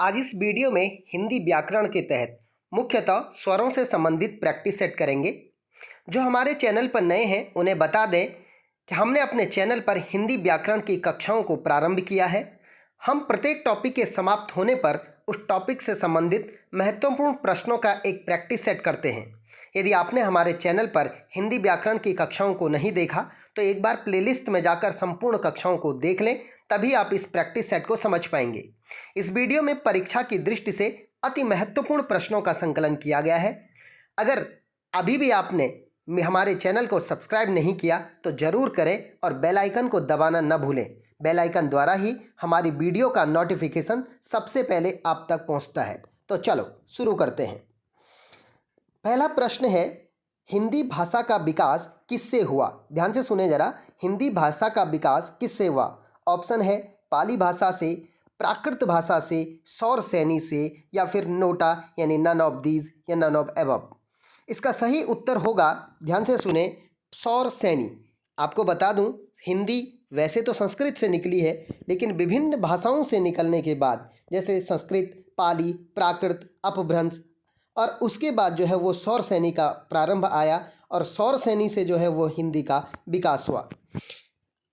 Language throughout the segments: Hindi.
आज इस वीडियो में हिंदी व्याकरण के तहत मुख्यतः स्वरों से संबंधित प्रैक्टिस सेट करेंगे। जो हमारे चैनल पर नए हैं उन्हें बता दें कि हमने अपने चैनल पर हिंदी व्याकरण की कक्षाओं को प्रारंभ किया है। हम प्रत्येक टॉपिक के समाप्त होने पर उस टॉपिक से संबंधित महत्वपूर्ण प्रश्नों का एक प्रैक्टिस सेट करते हैं। यदि आपने हमारे चैनल पर हिंदी व्याकरण की कक्षाओं को नहीं देखा तो एक बार प्लेलिस्ट में जाकर संपूर्ण कक्षाओं को देख लें, तभी आप इस प्रैक्टिस सेट को समझ पाएंगे। इस वीडियो में परीक्षा की दृष्टि से अति महत्वपूर्ण प्रश्नों का संकलन किया गया है। अगर अभी भी आपने हमारे चैनल को सब्सक्राइब नहीं किया तो ज़रूर करें और बेल आइकन को दबाना न भूलें। बेल आइकन द्वारा ही हमारी वीडियो का नोटिफिकेशन सबसे पहले आप तक पहुंचता है। तो चलो शुरू करते हैं। पहला प्रश्न है, हिंदी भाषा का विकास किससे हुआ? ध्यान से सुने जरा। हिंदी भाषा का विकास किससे हुआ? ऑप्शन है पाली भाषा से, प्राकृत भाषा से, सौर सैनी से, या फिर नोटा यानी नन ऑफ दीज या नन ऑफ एबव। इसका सही उत्तर होगा, ध्यान से सुने, सौर सैनी। आपको बता दूं, हिंदी वैसे तो संस्कृत से निकली है, लेकिन विभिन्न भाषाओं से निकलने के बाद, जैसे संस्कृत, पाली, प्राकृत, अपभ्रंश, और उसके बाद जो है वो सौर सैनी का प्रारंभ आया और सौर सैनी से जो है वो हिंदी का विकास हुआ।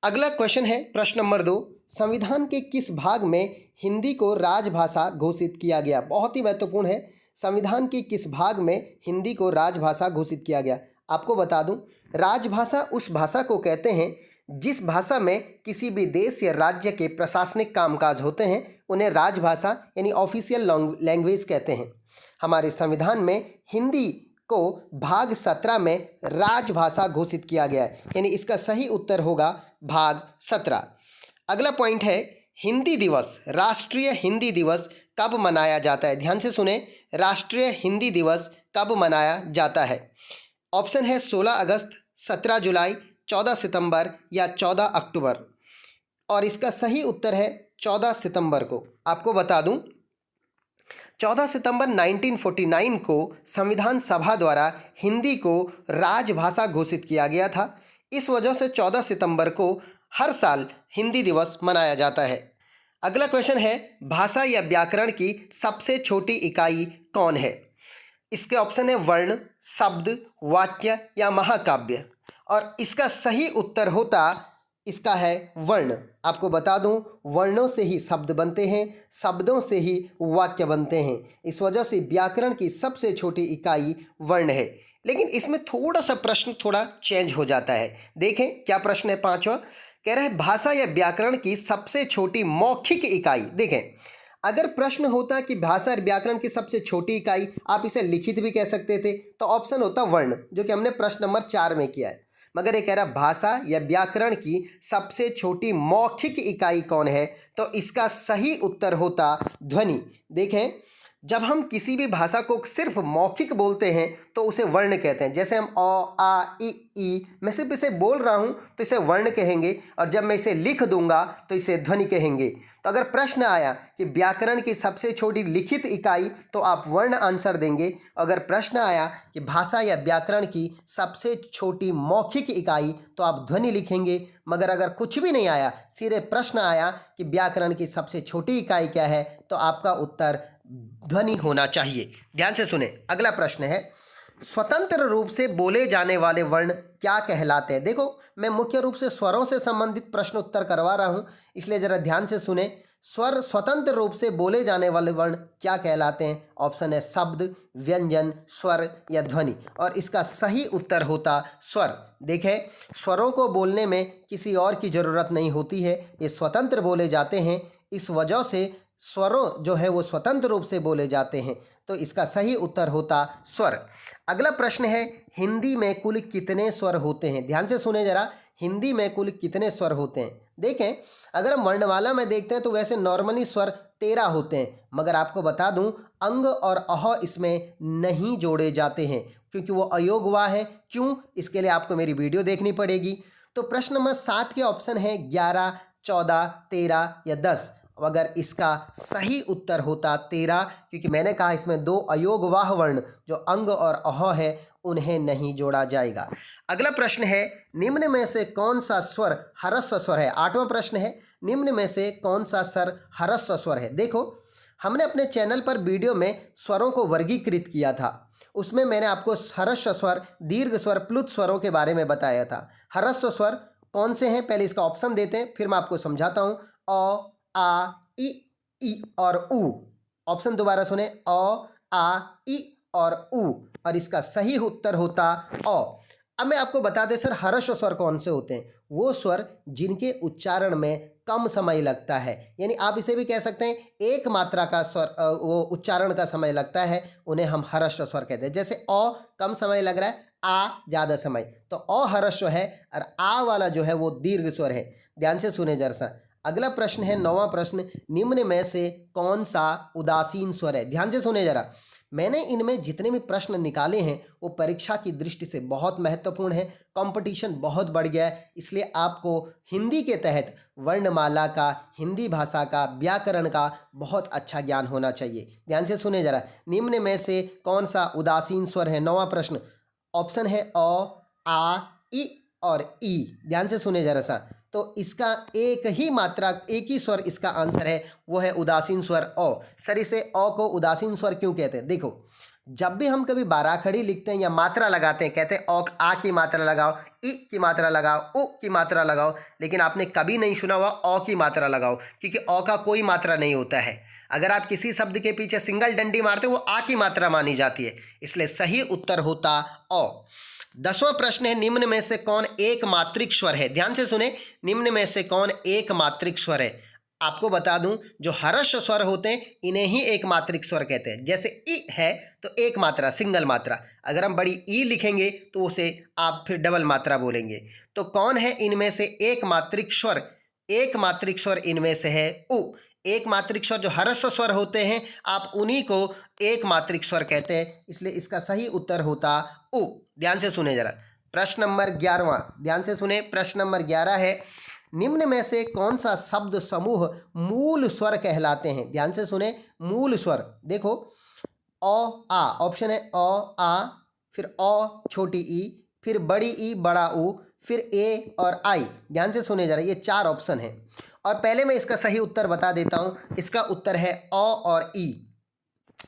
अगला क्वेश्चन है प्रश्न नंबर 2, संविधान के किस भाग में हिंदी को राजभाषा घोषित किया गया? बहुत ही महत्वपूर्ण है। संविधान के किस भाग में हिंदी को राजभाषा घोषित किया गया? आपको बता दूं, राजभाषा उस भाषा को कहते हैं जिस भाषा में किसी भी देश या राज्य के प्रशासनिक कामकाज होते हैं, उन्हें राजभाषा यानी ऑफिशियल लैंग्वेज कहते हैं। हमारे संविधान में हिंदी को भाग 17 में राजभाषा घोषित किया गया है, यानी इसका सही उत्तर होगा भाग 17। अगला पॉइंट है, हिंदी दिवस, राष्ट्रीय हिंदी दिवस कब मनाया जाता है? ध्यान से सुने, राष्ट्रीय हिंदी दिवस कब मनाया जाता है? ऑप्शन है 16 अगस्त, 17 जुलाई, 14 सितंबर या 14 अक्टूबर। और इसका सही उत्तर है 14 सितंबर को। आपको बता दूं, 14 सितंबर 1949 को संविधान सभा द्वारा हिंदी को राजभाषा घोषित किया गया था। इस वजह से 14 सितंबर को हर साल हिंदी दिवस मनाया जाता है। अगला क्वेश्चन है, भाषा या व्याकरण की सबसे छोटी इकाई कौन है? इसके ऑप्शन है वर्ण, शब्द, वाक्य या महाकाव्य। और इसका सही उत्तर होता, इसका है वर्ण। आपको बता दूं, वर्णों से ही शब्द बनते हैं, शब्दों से ही वाक्य बनते हैं। इस वजह से व्याकरण की सबसे छोटी इकाई वर्ण है। लेकिन इसमें थोड़ा सा प्रश्न थोड़ा चेंज हो जाता है। देखें क्या प्रश्न है। 5वां कह रहा है, भाषा या व्याकरण की सबसे छोटी मौखिक इकाई। देखें, अगर प्रश्न होता कि भाषा और व्याकरण की सबसे छोटी इकाई, आप इसे लिखित भी कह सकते थे, तो ऑप्शन होता वर्ण, जो कि हमने प्रश्न नंबर 4 में किया है। मगर ये कह रहा भाषा या व्याकरण की सबसे छोटी मौखिक इकाई कौन है? तो इसका सही उत्तर होता ध्वनि। देखें, जब हम किसी भी भाषा को सिर्फ मौखिक बोलते हैं तो उसे वर्ण कहते हैं। जैसे हम अ, आ, ई, मैं सिर्फ इसे बोल रहा हूं तो इसे वर्ण कहेंगे, और जब मैं इसे लिख दूंगा तो इसे ध्वनि कहेंगे। तो अगर प्रश्न आया कि व्याकरण की सबसे छोटी लिखित इकाई, तो आप वर्ण आंसर देंगे। अगर प्रश्न आया कि भाषा या व्याकरण की सबसे छोटी मौखिक इकाई, तो आप ध्वनि लिखेंगे। मगर अगर कुछ भी नहीं आया, सीधे प्रश्न आया कि व्याकरण की सबसे छोटी इकाई क्या है, तो आपका उत्तर ध्वनि होना चाहिए। ध्यान से सुने। अगला प्रश्न है, स्वतंत्र रूप से बोले जाने वाले वर्ण क्या कहलाते हैं? देखो, मैं मुख्य रूप से स्वरों से संबंधित प्रश्न उत्तर करवा रहा हूं, इसलिए जरा ध्यान से सुने। स्वर स्वतंत्र रूप से बोले जाने वाले वर्ण क्या कहलाते हैं? ऑप्शन है शब्द, व्यंजन, स्वर या ध्वनि। और इसका सही उत्तर होता स्वर। देखें, स्वरों को बोलने में किसी और की जरूरत नहीं होती है, ये स्वतंत्र बोले जाते हैं। इस वजह से स्वरों जो है वो स्वतंत्र रूप से बोले जाते हैं, तो इसका सही उत्तर होता स्वर। अगला प्रश्न है, हिंदी में कुल कितने स्वर होते हैं? ध्यान से सुने जरा, हिंदी में कुल कितने स्वर होते हैं? देखें, अगर हम वर्णमाला में देखते हैं तो वैसे नॉर्मली स्वर 13 होते हैं, मगर आपको बता दूं, अंग और अह इसमें नहीं जोड़े जाते हैं, क्योंकि वो अयोगवा है। क्यों? इसके लिए आपको मेरी वीडियो देखनी पड़ेगी। तो प्रश्न नंबर 7 के ऑप्शन है 11, 14, 13 या 10। अगर इसका सही उत्तर होता 13, क्योंकि मैंने कहा इसमें 2 अयोगवाह वर्ण जो अंग और अह है उन्हें नहीं जोड़ा जाएगा। अगला प्रश्न है, निम्न में से कौन सा स्वर ह्रस्व स्वर है? 8वां प्रश्न है, निम्न में से कौन सा स्वर ह्रस्व स्वर है? देखो, हमने अपने चैनल पर वीडियो में स्वरों को वर्गीकृत किया था। उसमें मैंने आपको ह्रस्व स्वर, दीर्घ स्वर, प्लुत स्वरों के बारे में बताया था। ह्रस्व स्वर कौन से हैं, पहले इसका ऑप्शन देते हैं, फिर मैं आपको समझाता हूँ। अ, आ, ई और उ। ऑप्शन दोबारा सुने, अ, आ, ई और उ, और इसका सही उत्तर होता अ। अब मैं आपको बता दें सर, ह्रस्व स्वर कौन से होते हैं। वो स्वर जिनके उच्चारण में कम समय लगता है, यानी आप इसे भी कह सकते हैं एक मात्रा का स्वर, वो उच्चारण का समय लगता है, उन्हें हम ह्रस्व स्वर कहते हैं। जैसे अ कम समय लग रहा है, आ ज़्यादा समय, तो अ ह्रस्व है, और आ वाला जो है वो दीर्घ स्वर है। ध्यान से सुने जरा सा। अगला प्रश्न है 9वां प्रश्न, निम्न में से कौन सा उदासीन स्वर है। ध्यान से सुने जरा। मैंने इनमें जितने भी प्रश्न निकाले हैं वो परीक्षा की दृष्टि से बहुत महत्वपूर्ण है। कंपटीशन बहुत बढ़ गया है, इसलिए आपको हिंदी के तहत वर्णमाला का, हिंदी भाषा का, व्याकरण का बहुत अच्छा ज्ञान होना चाहिए। ध्यान से सुने जरा। निम्न में से कौन सा उदासीन स्वर है। 9वां प्रश्न, ऑप्शन है अ, आ, ई और ई। ध्यान से सुने जरा सा। तो इसका एक ही मात्रा, एक ही स्वर इसका आंसर है, वो है उदासीन स्वर अ। सर इसे अ को उदासीन स्वर क्यों कहते हैं? देखो, जब भी हम कभी बाराखड़ी लिखते हैं या मात्रा लगाते हैं, कहते हैं अ, आ की मात्रा लगाओ, ई की मात्रा लगाओ, उ की मात्रा लगाओ, लेकिन आपने कभी नहीं सुना हुआ अ की मात्रा लगाओ, क्योंकि अ का कोई मात्रा नहीं होता है। अगर आप किसी शब्द के पीछे सिंगल डंडी मारते हो वो आ की मात्रा मानी जाती है, इसलिए सही उत्तर होता अ। 10वां प्रश्न है, निम्न में से कौन एक मात्रिक स्वर है। ध्यान से सुने, निम्न में से कौन एक मात्रिक स्वर है। आपको बता दूं, जो ह्रस्व स्वर होते हैं इन्हें ही एक मात्रिक स्वर कहते हैं। जैसे ई है तो एक मात्रा, सिंगल मात्रा, अगर हम बड़ी ई लिखेंगे तो उसे आप फिर डबल मात्रा बोलेंगे। तो कौन है इनमें से एक मात्रिक स्वर? एक मात्रिक स्वर इनमें से है उ। एक मात्रिक स्वर जो ह्रस्व स्वर होते हैं, आप उन्हीं को एक मात्रिक स्वर कहते हैं, इसलिए इसका सही उत्तर होता उ। ध्यान से सुने जरा। प्रश्न नंबर 11वां, ध्यान से सुने। प्रश्न नंबर 11 है, निम्न में से कौन सा शब्द समूह मूल स्वर कहलाते हैं। ध्यान से सुने, मूल स्वर। देखो, अ, आ, ऑप्शन है अ, आ, फिर अ छोटी ई, फिर बड़ी ई बड़ा ऊ, फिर ए और आई। ध्यान से सुने जरा, ये 4 ऑप्शन है, और पहले मैं इसका सही उत्तर बता देता हूं। इसका उत्तर है अ और ई।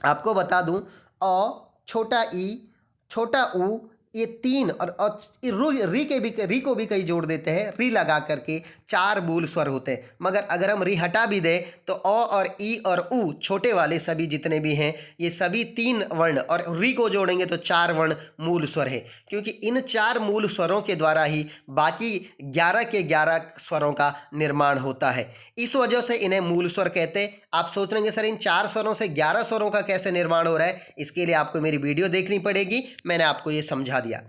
आपको बता दूं, अ, छोटा ई, छोटा ऊ, ये 3, और री को भी कई जोड़ देते हैं, री लगा करके 4 मूल स्वर होते हैं। मगर अगर हम री हटा भी दें तो अ और ई और ऊ, छोटे वाले सभी जितने भी हैं, ये सभी 3 वर्ण, और री को जोड़ेंगे तो 4 वर्ण मूल स्वर है, क्योंकि इन 4 मूल स्वरों के द्वारा ही बाकी 11 के 11 स्वरों का निर्माण होता है। इस वजह से इन्हें मूल स्वर कहते हैं। आप सोच रहे हैं सर इन 4 स्वरों से 11 स्वरों का कैसे निर्माण हो रहा है, इसके लिए आपको मेरी वीडियो देखनी पड़ेगी, मैंने आपको ये समझा दिया।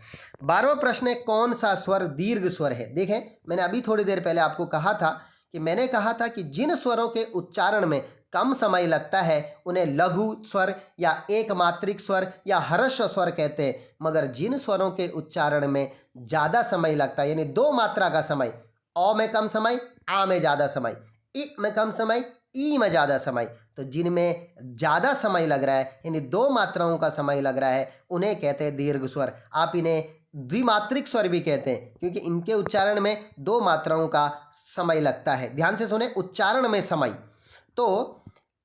12वां प्रश्न है, कौन सा स्वर दीर्घ स्वर है। देखें, मैंने अभी थोड़ी देर पहले आपको कहा था कि जिन स्वरों के उच्चारण में कम समय लगता है उन्हें लघु स्वर या एक मात्रिक स्वर या ह्रस्व स्वर कहते हैं, मगर जिन स्वरों के उच्चारण में ज़्यादा समय लगता है, यानी 2 मात्रा का समय, अ में कम समय, आ में ज़्यादा समय, ई में कम समय, ई में ज़्यादा समय, तो जिनमें ज़्यादा समय लग रहा है, यानी 2 मात्राओं का समय लग रहा है, उन्हें कहते हैं दीर्घ स्वर। आप इन्हें द्विमात्रिक स्वर भी कहते हैं, क्योंकि इनके उच्चारण में 2 मात्राओं का समय लगता है। ध्यान से सुने, उच्चारण में समय। तो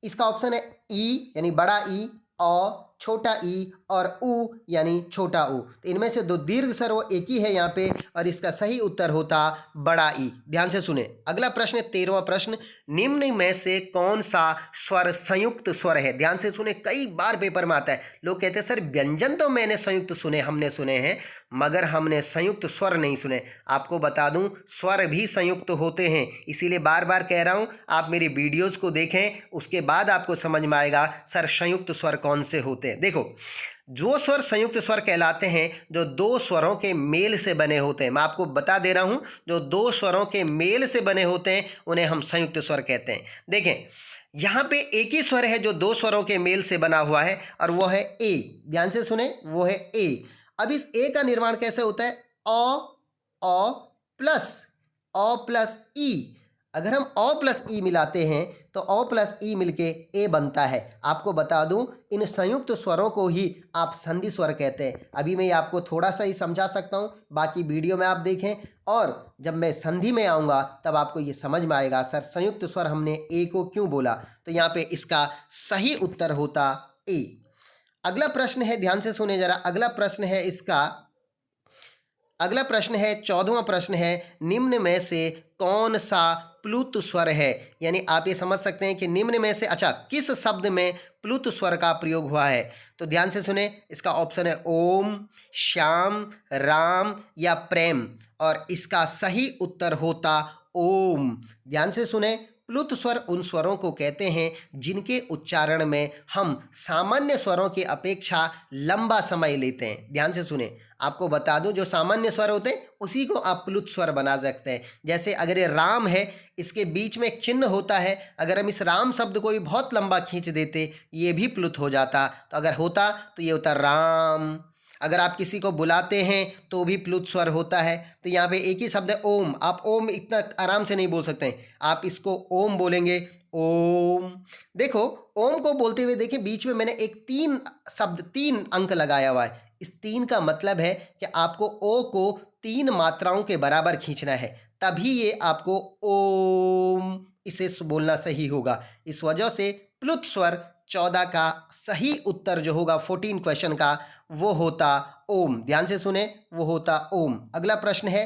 इसका ऑप्शन है ई, यानी बड़ा ई, अ छोटा ई, और उ यानी छोटा उ। तो इनमें से 2 दीर्घ स्वर वो एक ही है यहाँ पे, और इसका सही उत्तर होता बड़ा ई। ध्यान से सुने। अगला प्रश्न है 13वां प्रश्न, निम्न में से कौन सा स्वर संयुक्त स्वर है। ध्यान से सुने, कई बार पेपर में आता है, लोग कहते हैं सर व्यंजन तो मैंने संयुक्त सुने, हमने सुने हैं, मगर हमने संयुक्त स्वर नहीं सुने। आपको बता दूं, स्वर भी संयुक्त होते हैं, इसीलिए बार बार कह रहा हूं आप मेरी वीडियोस को देखें, उसके बाद आपको समझ में आएगा सर संयुक्त स्वर कौन से होते हैं। देखो, जो स्वर संयुक्त स्वर कहलाते हैं जो 2 स्वरों के मेल से बने होते हैं, मैं आपको बता दे रहा हूं, जो 2 स्वरों के मेल से बने होते हैं उन्हें हम संयुक्त स्वर कहते हैं। देखें, यहाँ पे एक ही स्वर है जो 2 स्वरों के मेल से बना हुआ है, और वो है ए। ध्यान से सुने, वो है ए। अब इस ए का निर्माण कैसे होता है, अ प्लस ई। अगर हम ओ प्लस ई मिलाते हैं तो ओ प्लस ई मिलके ए बनता है। आपको बता दूं, इन संयुक्त स्वरों को ही आप संधि स्वर कहते हैं। अभी मैं आपको थोड़ा सा ही समझा सकता हूं, बाकी वीडियो में आप देखें, और जब मैं संधि में आऊँगा तब आपको ये समझ में आएगा सर संयुक्त स्वर हमने ए को क्यों बोला। तो यहाँ पे इसका सही उत्तर होता ए। अगला प्रश्न है, ध्यान से सुने जरा, अगला प्रश्न है इसका, अगला प्रश्न है 14वां प्रश्न है, निम्न में से कौन सा प्लुत स्वर है। यानी आप ये समझ सकते हैं कि निम्न में से, अच्छा, किस शब्द में प्लुत स्वर का प्रयोग हुआ है। तो ध्यान से सुने, इसका ऑप्शन है ओम, श्याम, राम या प्रेम, और इसका सही उत्तर होता ओम। ध्यान से सुने, प्लुत स्वर उन स्वरों को कहते हैं जिनके उच्चारण में हम सामान्य स्वरों की अपेक्षा लंबा समय लेते हैं। ध्यान से सुने, आपको बता दूं, जो सामान्य स्वर होते हैं उसी को आप प्लुत स्वर बना सकते हैं। जैसे अगर ये राम है, इसके बीच में एक चिन्ह होता है, अगर हम इस राम शब्द को भी बहुत लंबा खींच देते ये भी प्लुत हो जाता। तो अगर होता तो ये होता राम। अगर आप किसी को बुलाते हैं तो भी प्लुत स्वर होता है। तो यहाँ पे एक ही शब्द है ओम, आप ओम इतना आराम से नहीं बोल सकते हैं, आप इसको ओम बोलेंगे, ओम। देखो, ओम को बोलते हुए देखिए बीच में मैंने एक 3 अंक लगाया हुआ है। इस 3 का मतलब है कि आपको ओ को 3 मात्राओं के बराबर खींचना है, तभी ये आपको ओम इसे बोलना सही होगा। इस वजह से प्लुत स्वर 14 का सही उत्तर जो होगा 14 क्वेश्चन का, वो होता ओम। ध्यान से सुने, वो होता ओम। अगला प्रश्न है,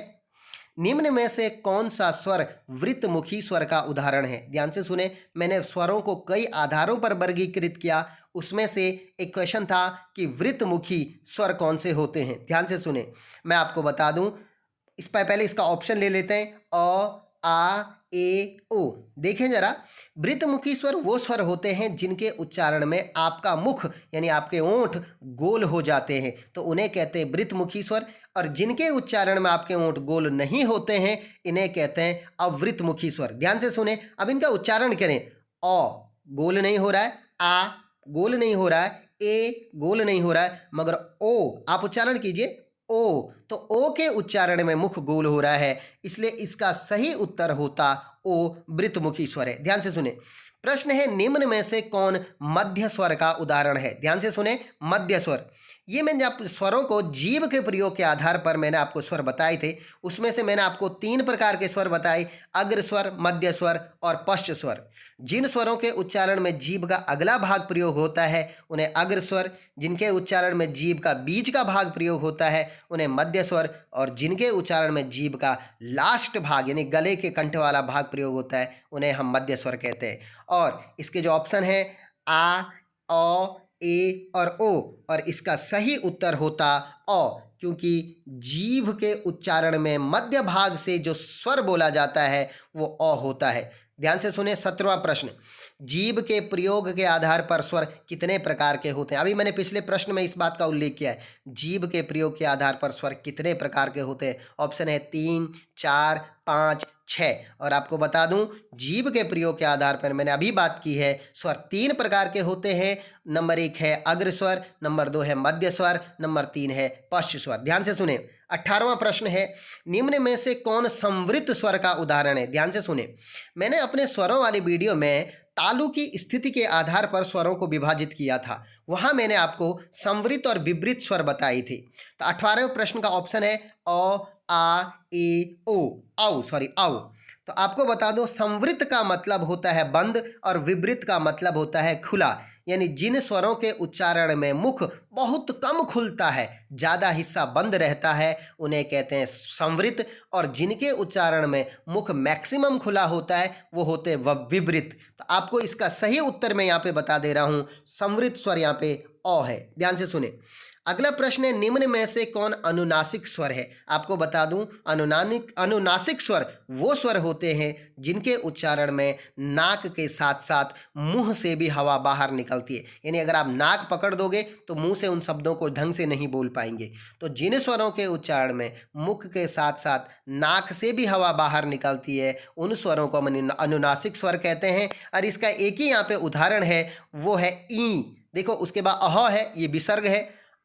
निम्न में से कौन सा स्वर वृत्तमुखी स्वर का उदाहरण है। ध्यान से सुने, मैंने स्वरों को कई आधारों पर वर्गीकृत किया, उसमें से एक क्वेश्चन था कि वृत्तमुखी स्वर कौन से होते हैं। ध्यान से सुने, मैं आपको बता दूं, इस पर पहले इसका ऑप्शन ले लेते हैं, अ, आ, ए, ओ। देखें जरा, वृत्तमुखी स्वर वो स्वर होते हैं जिनके उच्चारण में आपका मुख यानी आपके ओंठ गोल हो जाते हैं, तो उन्हें कहते हैं वृत्तमुखी स्वर। और जिनके उच्चारण में आपके ओंठ गोल नहीं होते हैं इन्हें कहते हैं अवृत्तमुखी स्वर। ध्यान से सुने, अब इनका उच्चारण करें, अ गोल नहीं हो रहा है, आ गोल नहीं हो रहा है, ए गोल नहीं हो रहा है, मगर ओ आप उच्चारण कीजिए, ओ, तो ओ के उच्चारण में मुख गोल हो रहा है, इसलिए इसका सही उत्तर होता ओ, वृत्तमुखी स्वर है। ध्यान से सुने, प्रश्न है, निम्न में से कौन मध्य स्वर का उदाहरण है। ध्यान से सुने, मध्य स्वर, ये मैंने आप स्वरों को जीभ के प्रयोग के आधार पर मैंने आपको स्वर बताए थे, उसमें से मैंने आपको 3 प्रकार के स्वर बताए, अग्र स्वर, मध्य स्वर और पश्च स्वर। जिन स्वरों के उच्चारण में जीभ का अगला भाग प्रयोग होता है उन्हें अग्र स्वर, जिनके उच्चारण में जीभ का बीच का भाग प्रयोग होता है उन्हें मध्य स्वर, और जिनके उच्चारण में जीभ का लास्ट भाग यानी गले के कंठ वाला भाग प्रयोग होता है उन्हें हम मध्य स्वर कहते हैं। और इसके जो ऑप्शन है आ, ओ, ए और ओ, और इसका सही उत्तर होता ओ, क्योंकि जीभ के उच्चारण में मध्य भाग से जो स्वर बोला जाता है वो अ होता है। ध्यान से सुने, 17वां प्रश्न, जीभ के प्रयोग के आधार पर स्वर कितने प्रकार के होते हैं। अभी मैंने पिछले प्रश्न में इस बात का उल्लेख किया है, जीभ के प्रयोग के आधार पर स्वर कितने प्रकार के होते हैं। ऑप्शन है 3, 4, 5, 6। और आपको बता दूं, जीभ के प्रयोग के आधार पर मैंने अभी बात की है, स्वर 3 प्रकार के होते हैं। नंबर 1 है अग्र स्वर, नंबर 2 है मध्य स्वर, नंबर 3 है पश्च स्वर। ध्यान से सुने, 18वां प्रश्न है, निम्न में से कौन संवृत स्वर का उदाहरण है। ध्यान से सुने, मैंने अपने स्वरों वाली वीडियो में तालु की स्थिति के आधार पर स्वरों को विभाजित किया था, वहां मैंने आपको संवृत और विवृत स्वर बताई थी। तो 18वें प्रश्न का ऑप्शन है अ, आ, ए, ओ, औ, सॉरी औ। तो आपको बता दो, संवृत का मतलब होता है बंद और विवृत का मतलब होता है खुला, यानी जिन स्वरों के उच्चारण में मुख बहुत कम खुलता है, ज़्यादा हिस्सा बंद रहता है, उन्हें कहते हैं संवृत, और जिनके उच्चारण में मुख मैक्सिमम खुला होता है वो होते हैं विवृत। तो आपको इसका सही उत्तर मैं यहाँ पे बता दे रहा हूँ, संवृत स्वर यहाँ पे अ है। ध्यान से सुने, अगला प्रश्न है, निम्न में से कौन अनुनासिक स्वर है। आपको बता दूं, अनुनासिक स्वर वो स्वर होते हैं जिनके उच्चारण में नाक के साथ साथ मुंह से भी हवा बाहर निकलती है, यानी अगर आप नाक पकड़ दोगे तो मुंह से उन शब्दों को ढंग से नहीं बोल पाएंगे। तो जिन स्वरों के उच्चारण में मुख के साथ साथ नाक से भी हवा बाहर निकलती है उन स्वरों को हम अनुनासिक स्वर कहते हैं। और इसका एक ही यहाँ पे उदाहरण है, वो है ई। देखो, उसके बाद अह है, ये विसर्ग है,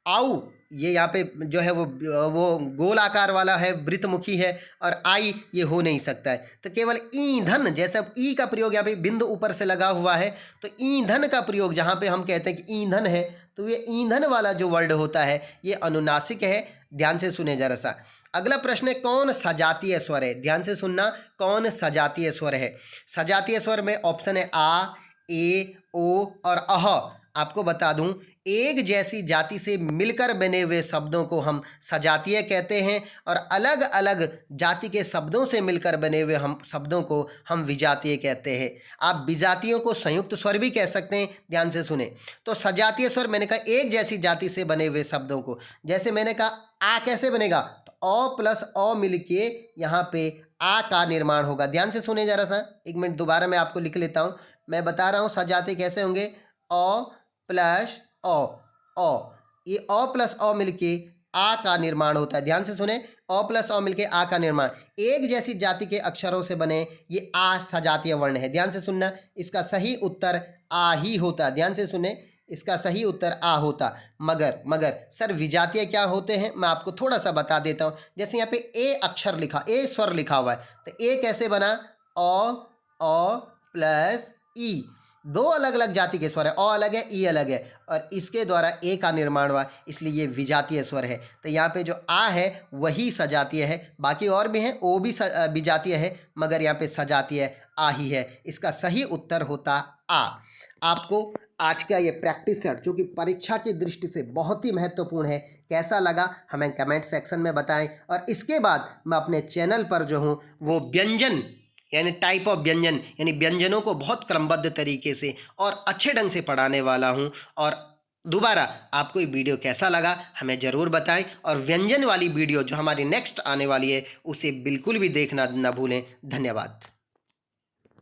आउ, ये यहाँ पे जो है वो गोल आकार वाला है, वृत्तमुखी है, और आई ये हो नहीं सकता है। तो केवल ईंधन, जैसे अब ई का प्रयोग यहाँ पे बिंदु ऊपर से लगा हुआ है, तो ईंधन का प्रयोग जहाँ पे हम कहते हैं कि ईंधन है, तो ये ईंधन वाला जो वर्ड होता है ये अनुनासिक है। ध्यान से सुने जरा सा। अगला प्रश्न है कौन सजातीय स्वर है। ध्यान से सुनना, कौन सजातीय स्वर है। सजातीय स्वर में ऑप्शन है आ, ए, ओ और अह। आपको बता दूं, एक जैसी जाति से मिलकर बने हुए शब्दों को हम सजातीय कहते हैं, और अलग अलग जाति के शब्दों से मिलकर बने हुए हम शब्दों को हम विजातीय कहते हैं। आप विजातियों को संयुक्त स्वर भी कह सकते हैं। ध्यान से सुने, तो सजातीय स्वर मैंने कहा एक जैसी जाति से बने हुए शब्दों को, जैसे मैंने कहा आ कैसे बनेगा, तो अ प्लस अ मिलके यहाँ पे आ का निर्माण होगा। ध्यान से सुने जरा सा, एक मिनट दोबारा मैं आपको लिख लेता हूँ। मैं बता रहा हूँ सजातीय कैसे होंगे, अ प्लस अ, ये अ प्लस अ मिलके आ का निर्माण होता है। ध्यान से सुने, अ प्लस अ मिलके आ का निर्माण, एक जैसी जाति के अक्षरों से बने ये आ सजातीय वर्ण है। ध्यान से सुनना, इसका सही उत्तर आ ही होता। ध्यान से सुने, इसका सही उत्तर आ होता। मगर सर विजातीय क्या होते हैं, मैं आपको थोड़ा सा बता देता हूँ। जैसे यहाँ पे ए अक्षर लिखा, ए स्वर लिखा हुआ है, तो ए कैसे बना, अ प्लस ई, दो अलग अलग जाति के स्वर है, अ अलग है, ई अलग है, और इसके द्वारा ए का निर्माण हुआ, इसलिए ये विजातीय स्वर है। तो यहाँ पे जो आ है वही सजातीय है, बाकी और भी हैं ओ भी विजातीय है, मगर यहाँ पे सजातीय आ ही है। इसका सही उत्तर होता आ। आपको आज का ये प्रैक्टिस सेट जो कि परीक्षा की दृष्टि से बहुत ही महत्वपूर्ण है, कैसा लगा हमें कमेंट सेक्शन में बताएं। और इसके बाद मैं अपने चैनल पर जो हूँ वो व्यंजन यानी टाइप ऑफ व्यंजन यानी व्यंजनों को बहुत क्रमबद्ध तरीके से और अच्छे ढंग से पढ़ाने वाला हूँ। और दोबारा आपको ये वीडियो कैसा लगा हमें ज़रूर बताएं, और व्यंजन वाली वीडियो जो हमारी नेक्स्ट आने वाली है उसे बिल्कुल भी देखना ना भूलें। धन्यवाद।